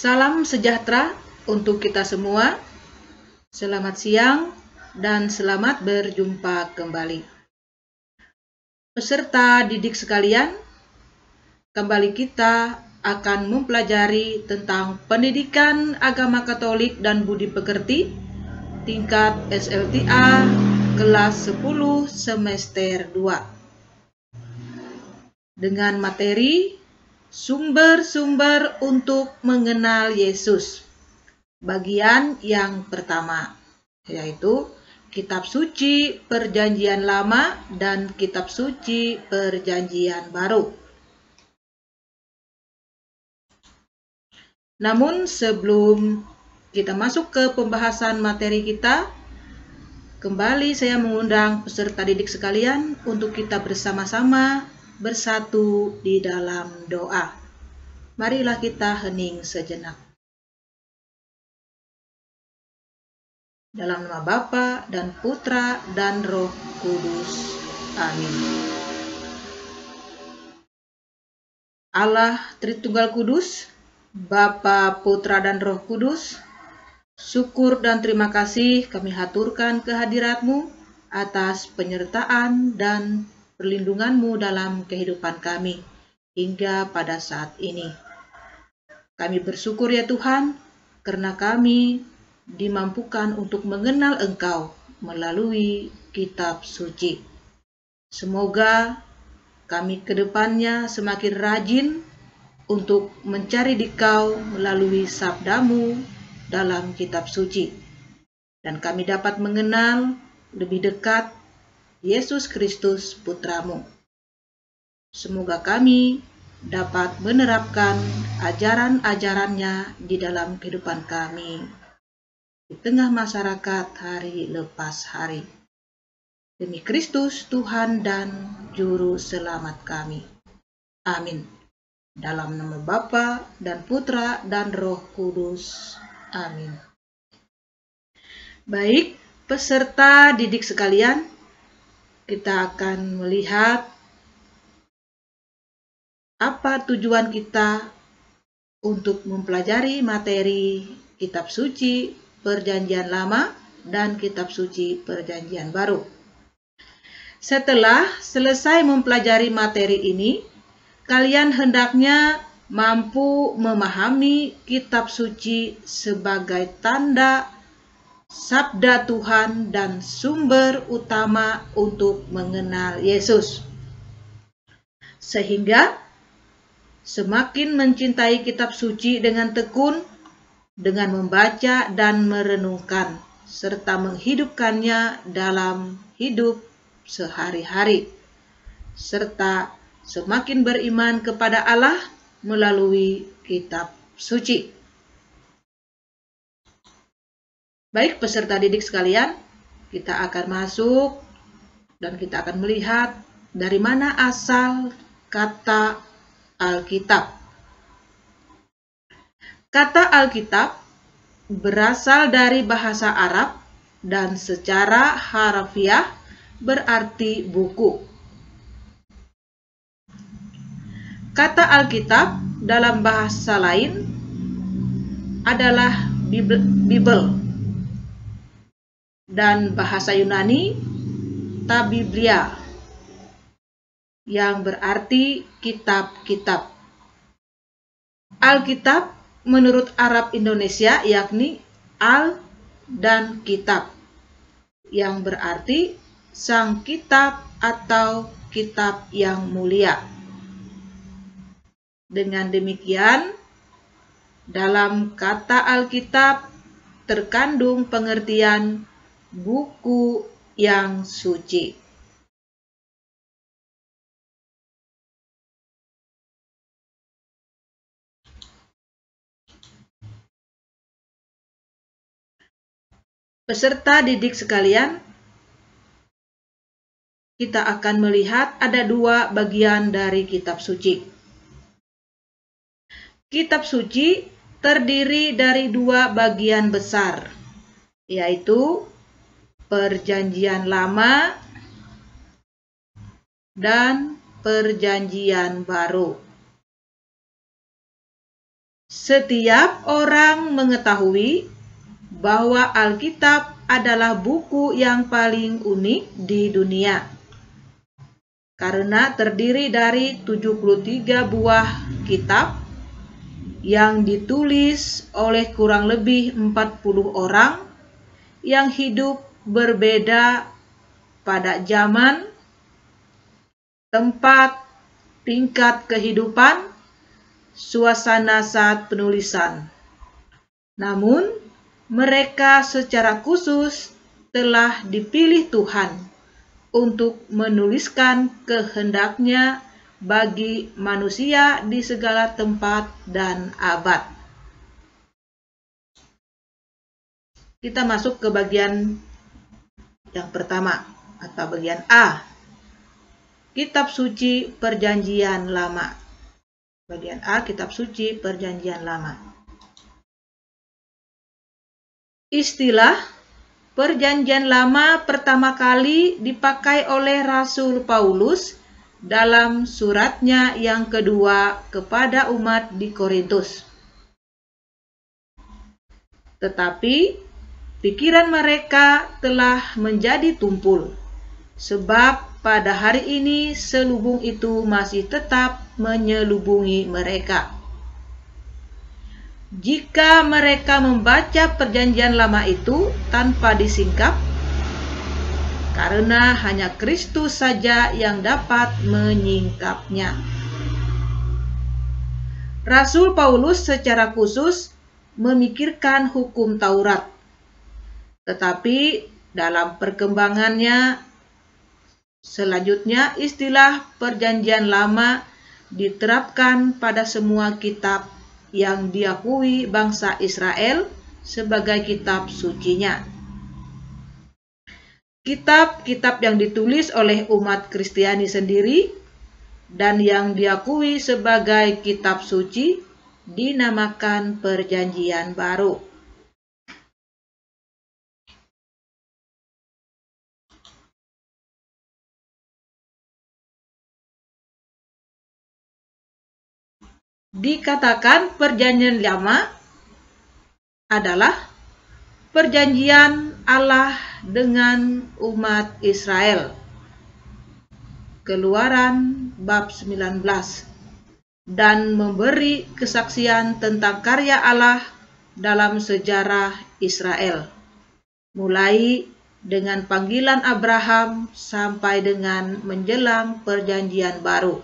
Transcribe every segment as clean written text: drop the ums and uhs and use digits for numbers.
Salam sejahtera untuk kita semua. Selamat siang dan selamat berjumpa kembali. Peserta didik sekalian, kembali kita akan mempelajari tentang pendidikan agama Katolik dan budi pekerti tingkat SLTA kelas 10 semester 2 dengan materi sumber-sumber untuk mengenal Yesus. Bagian yang pertama, yaitu Kitab Suci Perjanjian Lama dan Kitab Suci Perjanjian Baru. Namun sebelum kita masuk ke pembahasan materi kita, kembali saya mengundang peserta didik sekalian untuk kita bersama-sama bersatu di dalam doa. Marilah kita hening sejenak. Dalam nama Bapa dan Putra dan Roh Kudus. Amin. Allah Tritunggal Kudus, Bapa, Putra dan Roh Kudus, syukur dan terima kasih kami haturkan kehadirat-Mu atas penyertaan dan perlindungan-Mu dalam kehidupan kami hingga pada saat ini. Kami bersyukur ya Tuhan, karena kami dimampukan untuk mengenal Engkau melalui kitab suci. Semoga kami ke depannya semakin rajin untuk mencari Dikau melalui sabda-Mu dalam kitab suci. Dan kami dapat mengenal lebih dekat Yesus Kristus Putra-Mu. Semoga kami dapat menerapkan ajaran-ajarannya di dalam kehidupan kami di tengah masyarakat hari lepas hari. Demi Kristus Tuhan dan Juru Selamat kami. Amin. Dalam nama Bapa dan Putra dan Roh Kudus. Amin. Baik, peserta didik sekalian, kita akan melihat apa tujuan kita untuk mempelajari materi Kitab Suci Perjanjian Lama dan Kitab Suci Perjanjian Baru. Setelah selesai mempelajari materi ini, kalian hendaknya mampu memahami Kitab Suci sebagai tanda sabda Tuhan dan sumber utama untuk mengenal Yesus. Sehingga semakin mencintai kitab suci dengan tekun, dengan membaca dan merenungkan, serta menghidupkannya dalam hidup sehari-hari, serta semakin beriman kepada Allah melalui kitab suci. Baik peserta didik sekalian, kita akan masuk dan kita akan melihat dari mana asal kata Alkitab. Kata Alkitab berasal dari bahasa Arab dan secara harfiah berarti buku. Kata Alkitab dalam bahasa lain adalah Bible. Dan bahasa Yunani ta Biblia, yang berarti kitab-kitab. Alkitab menurut Arab Indonesia yakni al dan kitab, yang berarti sang kitab atau kitab yang mulia. Dengan demikian, dalam kata Alkitab terkandung pengertian buku yang suci. Peserta didik sekalian, kita akan melihat ada dua bagian dari kitab suci. Kitab suci terdiri dari dua bagian besar, yaitu Perjanjian Lama dan Perjanjian Baru. Setiap orang mengetahui bahwa Alkitab adalah buku yang paling unik di dunia, karena terdiri dari 73 buah kitab yang ditulis oleh kurang lebih 40 orang yang hidup berbeda pada zaman, tempat, tingkat kehidupan, suasana saat penulisan. Namun, mereka secara khusus telah dipilih Tuhan untuk menuliskan kehendaknya bagi manusia di segala tempat dan abad. Kita masuk ke bagian yang pertama atau bagian A. Kitab Suci Perjanjian Lama. Bagian A, Kitab Suci Perjanjian Lama. Istilah Perjanjian Lama pertama kali dipakai oleh Rasul Paulus dalam suratnya yang kedua kepada umat di Korintus. Tetapi pikiran mereka telah menjadi tumpul, sebab pada hari ini selubung itu masih tetap menyelubungi mereka. Jika mereka membaca Perjanjian Lama itu tanpa disingkap, karena hanya Kristus saja yang dapat menyingkapnya. Rasul Paulus secara khusus memikirkan hukum Taurat, tetapi dalam perkembangannya selanjutnya istilah Perjanjian Lama diterapkan pada semua kitab yang diakui bangsa Israel sebagai kitab sucinya. Kitab-kitab yang ditulis oleh umat Kristiani sendiri dan yang diakui sebagai kitab suci dinamakan Perjanjian Baru. Dikatakan Perjanjian Lama adalah perjanjian Allah dengan umat Israel. Keluaran bab 19, dan memberi kesaksian tentang karya Allah dalam sejarah Israel, mulai dengan panggilan Abraham sampai dengan menjelang Perjanjian Baru.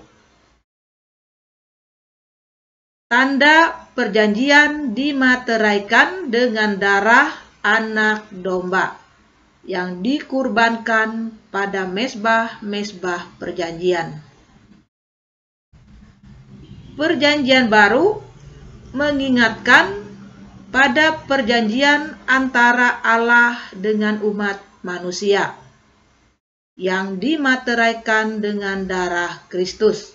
Tanda perjanjian dimateraikan dengan darah anak domba yang dikurbankan pada mezbah-mezbah perjanjian. Perjanjian Baru mengingatkan pada perjanjian antara Allah dengan umat manusia yang dimateraikan dengan darah Kristus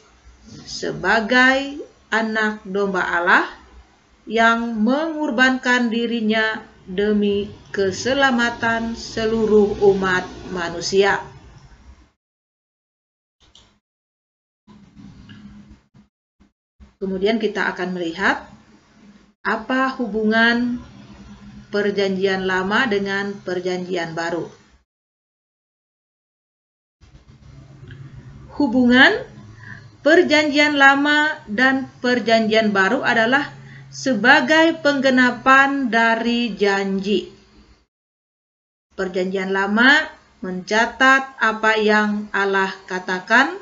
sebagai anak domba Allah yang mengorbankan dirinya demi keselamatan seluruh umat manusia. Kemudian kita akan melihat apa hubungan Perjanjian Lama dengan Perjanjian Baru. Hubungan Perjanjian Lama dan Perjanjian Baru adalah sebagai penggenapan dari janji. Perjanjian Lama mencatat apa yang Allah katakan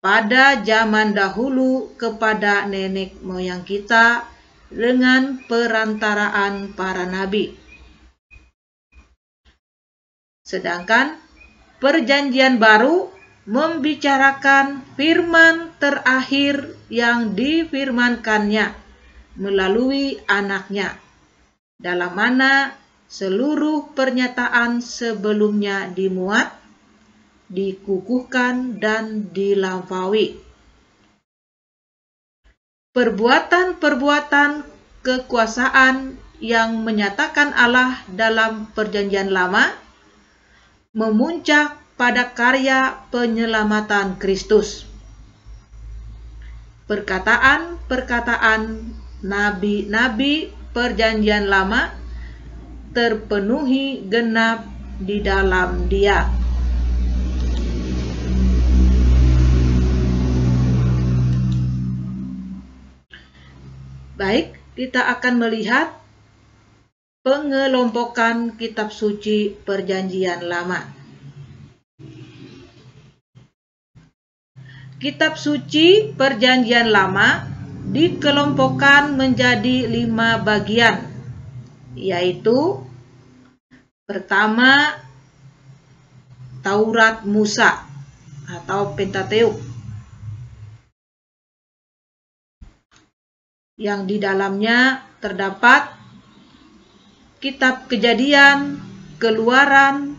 pada zaman dahulu kepada nenek moyang kita dengan perantaraan para nabi. Sedangkan Perjanjian Baru membicarakan firman terakhir yang difirmankannya melalui anaknya, dalam mana seluruh pernyataan sebelumnya dimuat, dikukuhkan, dan dilampaui. Perbuatan-perbuatan kekuasaan yang menyatakan Allah dalam Perjanjian Lama memuncak pada karya penyelamatan Kristus. perkataan-perkataan nabi-nabi Perjanjian Lama terpenuhi genap di dalam Dia. Baik, kita akan melihat pengelompokan kitab suci Perjanjian Lama. Kitab suci Perjanjian Lama dikelompokkan menjadi 5 bagian, yaitu pertama, Taurat Musa atau Pentateuk, yang di dalamnya terdapat kitab Kejadian, Keluaran,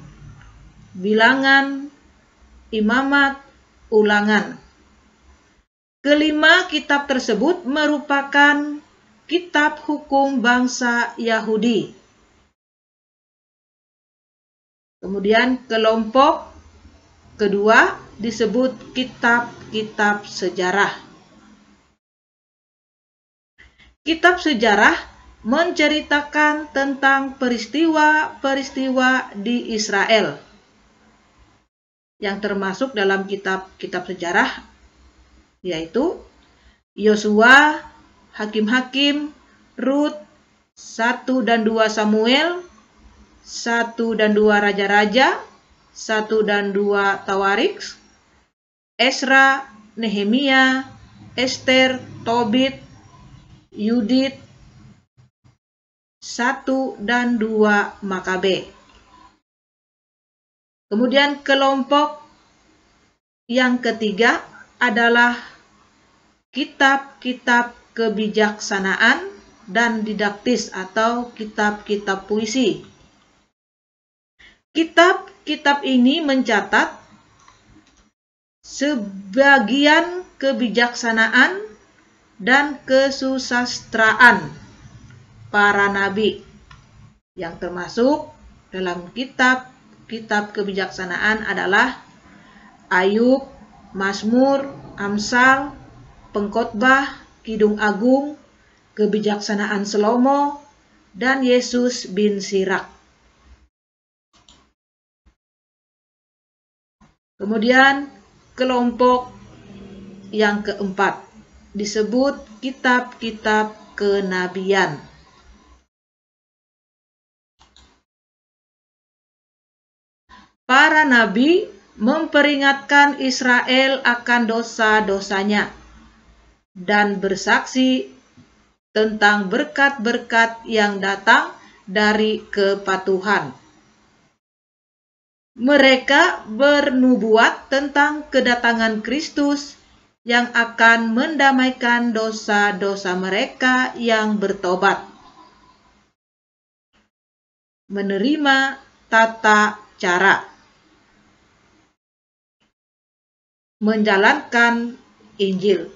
Bilangan, Imamat, Ulangan. Kelima kitab tersebut merupakan kitab hukum bangsa Yahudi. Kemudian kelompok kedua disebut kitab-kitab sejarah. Kitab sejarah menceritakan tentang peristiwa-peristiwa di Israel, yang termasuk dalam kitab-kitab sejarah yaitu Yosua, Hakim-Hakim, Rut, 1 dan 2 Samuel, 1 dan 2 Raja-Raja, 1 dan 2 Tawariks, Esra, Nehemia, Ester, Tobit, Yudit, 1 dan 2 Makabe. Kemudian kelompok yang ketiga adalah kitab-kitab kebijaksanaan dan didaktis atau kitab-kitab puisi. Kitab-kitab ini mencatat sebagian kebijaksanaan dan kesusastraan para nabi, yang termasuk dalam kitab kebijaksanaan adalah Ayub, Mazmur, Amsal, Pengkhotbah, Kidung Agung, Kebijaksanaan Salomo, dan Yesus bin Sirak. Kemudian kelompok yang keempat disebut kitab-kitab kenabian. Para nabi memperingatkan Israel akan dosa-dosanya dan bersaksi tentang berkat-berkat yang datang dari kepatuhan. Mereka bernubuat tentang kedatangan Kristus yang akan mendamaikan dosa-dosa mereka yang bertobat, menerima tata cara, menjalankan Injil.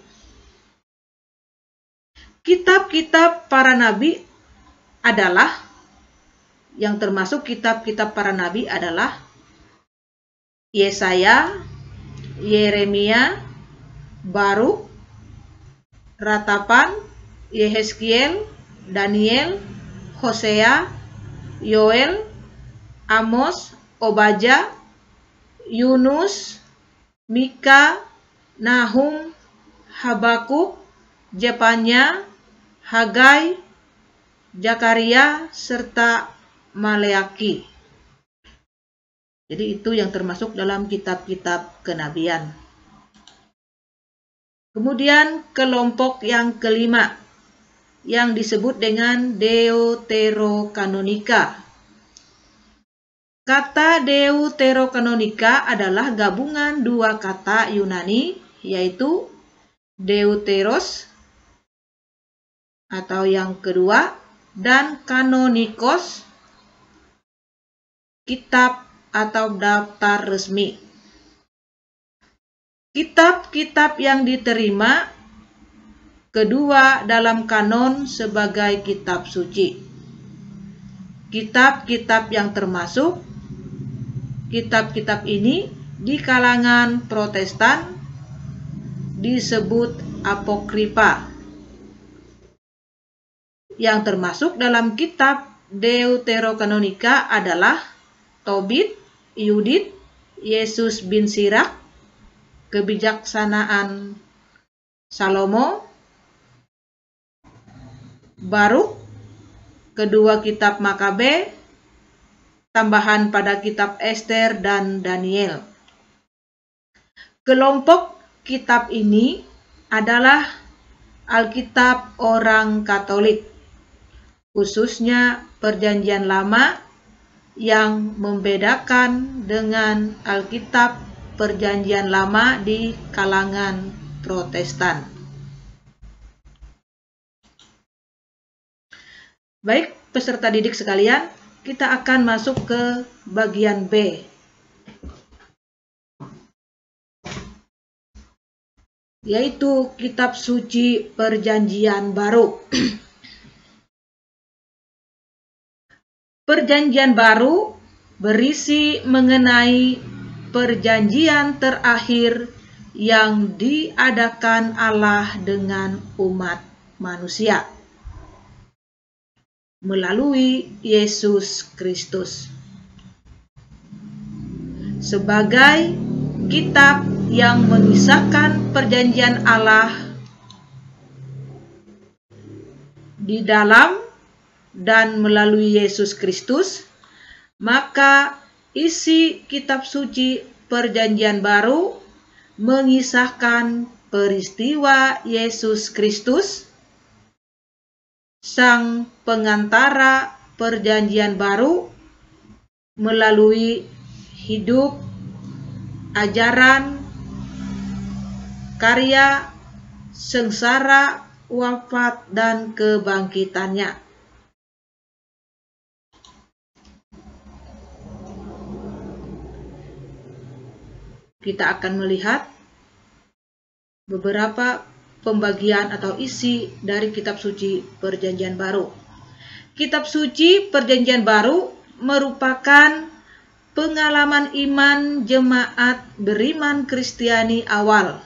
Kitab-kitab para nabi adalah, yang termasuk kitab-kitab para nabi adalah Yesaya, Yeremia, Baruk, Ratapan, Yehezkiel, Daniel, Hosea, Yoel, Amos, Obadya, Yunus, Mika, Nahum, Habakuk, Jepanya, Hagai, Zakaria, serta Maleaki. Jadi itu yang termasuk dalam kitab-kitab kenabian. Kemudian kelompok yang kelima yang disebut dengan Deuterokanonika. Kata Deuterokanonika adalah gabungan dua kata Yunani, yaitu Deuteros atau yang kedua, dan kanonikos, kitab atau daftar resmi. Kitab-kitab yang diterima kedua dalam kanon sebagai kitab suci. Kitab-kitab yang termasuk kitab-kitab ini di kalangan Protestan disebut apokrifa, yang termasuk dalam kitab Deuterokanonika adalah Tobit, Yudit, Yesus bin Sirak, Kebijaksanaan Salomo, Baruk, kedua kitab Makabe, tambahan pada kitab Ester dan Daniel. Kelompok kitab ini adalah Alkitab orang Katolik, khususnya Perjanjian Lama, yang membedakan dengan Alkitab Perjanjian Lama di kalangan Protestan. Baik, peserta didik sekalian, kita akan masuk ke bagian B. Yaitu Kitab Suci Perjanjian Baru. Perjanjian Baru berisi mengenai perjanjian terakhir yang diadakan Allah dengan umat manusia melalui Yesus Kristus. Sebagai kitab yang mengisahkan perjanjian Allah di dalam dan melalui Yesus Kristus, maka isi kitab suci Perjanjian Baru mengisahkan peristiwa Yesus Kristus, Sang Pengantara Perjanjian Baru, melalui hidup, ajaran, karya, sengsara, wafat, dan kebangkitannya. Kita akan melihat beberapa pembagian atau isi dari kitab suci Perjanjian Baru. Kitab suci Perjanjian Baru merupakan pengalaman iman jemaat beriman Kristiani awal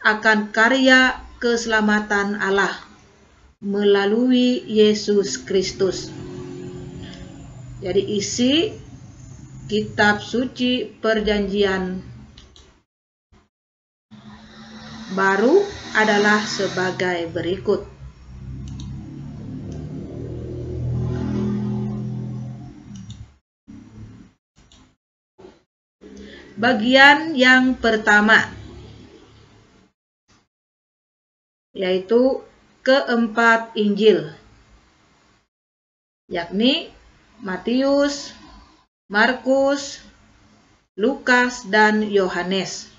akan karya keselamatan Allah melalui Yesus Kristus. Jadi isi kitab suci Perjanjian Baru adalah sebagai berikut. Bagian yang pertama, yaitu keempat Injil, yakni Matius, Markus, Lukas, dan Yohanes.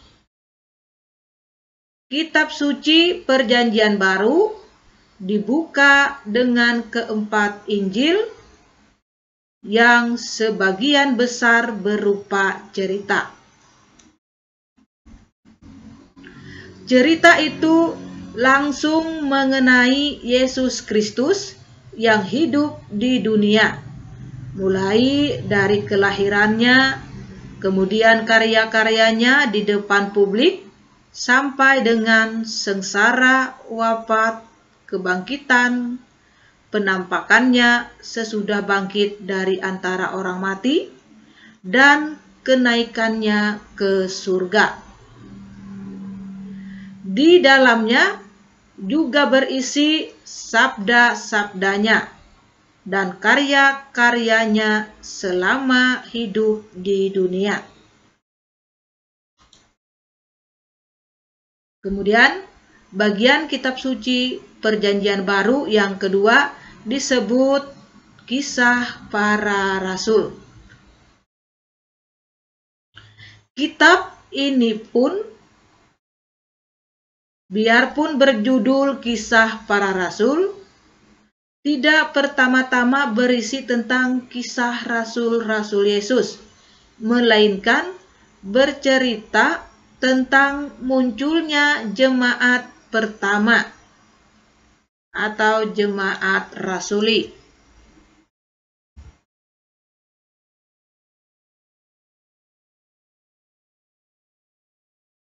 Kitab suci Perjanjian Baru dibuka dengan keempat Injil yang sebagian besar berupa cerita. Cerita itu langsung mengenai Yesus Kristus yang hidup di dunia, mulai dari kelahirannya, kemudian karya-karyanya di depan publik, sampai dengan sengsara, wafat, kebangkitan, penampakannya sesudah bangkit dari antara orang mati, dan kenaikannya ke surga. Di dalamnya juga berisi sabda-sabdanya dan karya-karyanya selama hidup di dunia. Kemudian, bagian kitab suci Perjanjian Baru yang kedua disebut Kisah Para Rasul. Kitab ini pun, biarpun berjudul Kisah Para Rasul, tidak pertama-tama berisi tentang kisah rasul-rasul Yesus, melainkan bercerita tentang munculnya jemaat pertama atau jemaat rasuli.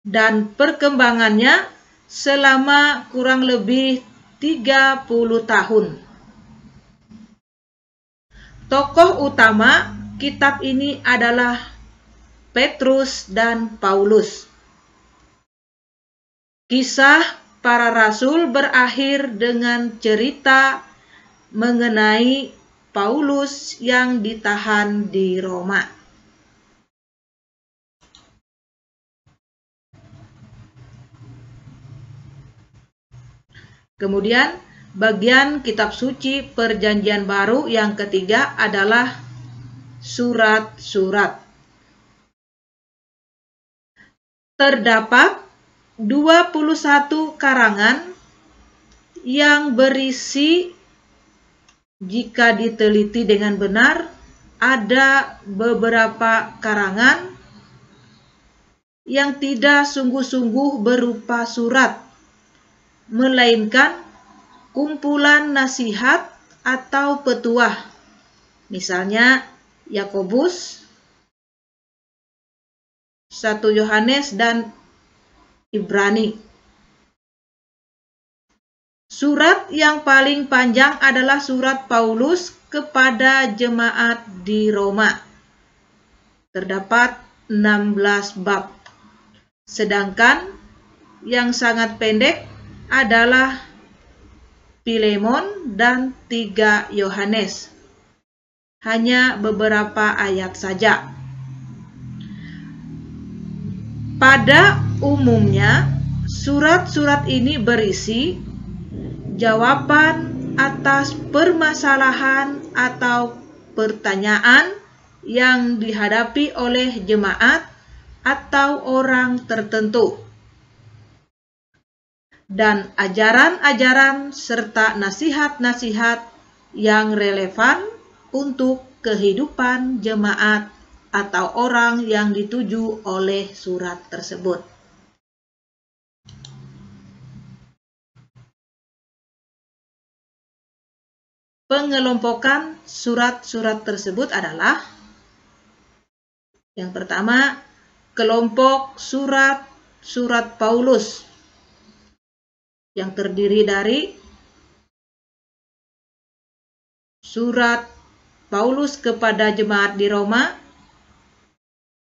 Dan perkembangannya selama kurang lebih 30 tahun. Tokoh utama kitab ini adalah Petrus dan Paulus. Kisah para rasul berakhir dengan cerita mengenai Paulus yang ditahan di Roma. Kemudian bagian kitab suci Perjanjian Baru yang ketiga adalah surat-surat. Terdapat 21 karangan yang berisi, jika diteliti dengan benar, ada beberapa karangan yang tidak sungguh-sungguh berupa surat, melainkan kumpulan nasihat atau petuah. Misalnya Yakobus, 1 Yohanes, dan Ibrani. Surat yang paling panjang adalah surat Paulus kepada jemaat di Roma. Terdapat 16 bab. Sedangkan yang sangat pendek adalah Filemon dan 3 Yohanes. Hanya beberapa ayat saja. Pada umumnya, surat-surat ini berisi jawaban atas permasalahan atau pertanyaan yang dihadapi oleh jemaat atau orang tertentu, dan ajaran-ajaran serta nasihat-nasihat yang relevan untuk kehidupan jemaat atau orang yang dituju oleh surat tersebut. Pengelompokan surat-surat tersebut adalah: yang pertama, kelompok surat-surat Paulus yang terdiri dari surat Paulus kepada jemaat di Roma,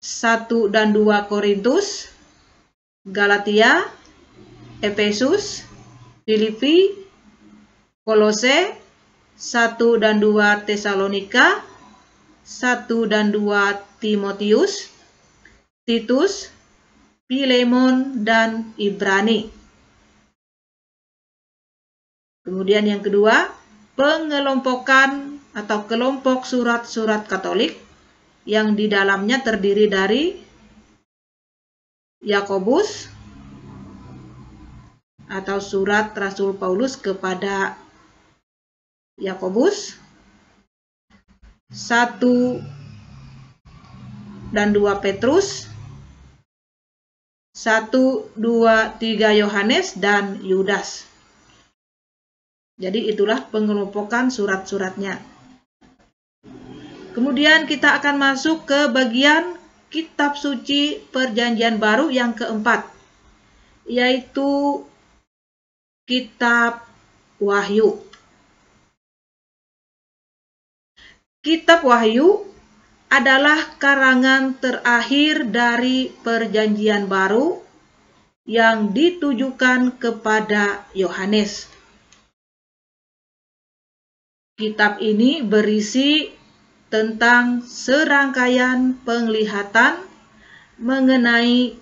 1 dan 2 Korintus, Galatia, Efesus, Filipi, Kolose, 1 dan 2 Tesalonika, 1 dan 2 Timotius, Titus, Filemon, dan Ibrani. Kemudian yang kedua, pengelompokan atau kelompok surat-surat Katolik yang di dalamnya terdiri dari Yakobus atau surat Rasul Paulus kepada Yakobus, 1 dan 2 Petrus, 1, 2, 3 Yohanes, dan Yudas. Jadi itulah pengelompokan surat-suratnya. Kemudian kita akan masuk ke bagian kitab suci Perjanjian Baru yang keempat, yaitu kitab Wahyu. Kitab Wahyu adalah karangan terakhir dari Perjanjian Baru yang ditujukan kepada Yohanes. Kitab ini berisi tentang serangkaian penglihatan mengenai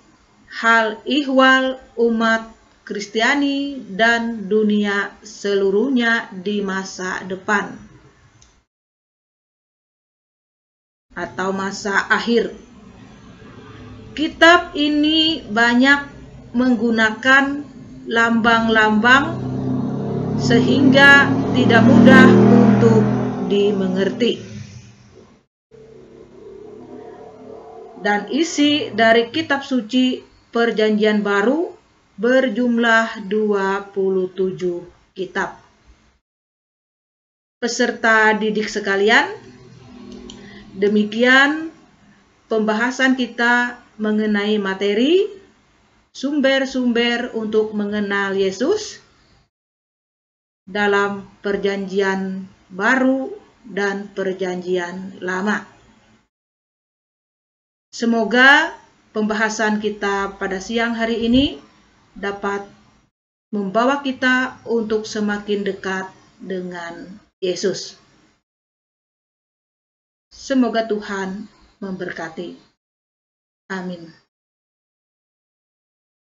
hal ihwal umat Kristiani dan dunia seluruhnya di masa depan atau masa akhir. Kitab ini banyak menggunakan lambang-lambang sehingga tidak mudah untuk dimengerti. Dan isi dari kitab suci Perjanjian Baru berjumlah 27 kitab. Peserta didik sekalian, demikian pembahasan kita mengenai materi sumber-sumber untuk mengenal Yesus dalam Perjanjian Baru dan Perjanjian Lama. Semoga pembahasan kita pada siang hari ini dapat membawa kita untuk semakin dekat dengan Yesus. Semoga Tuhan memberkati. Amin.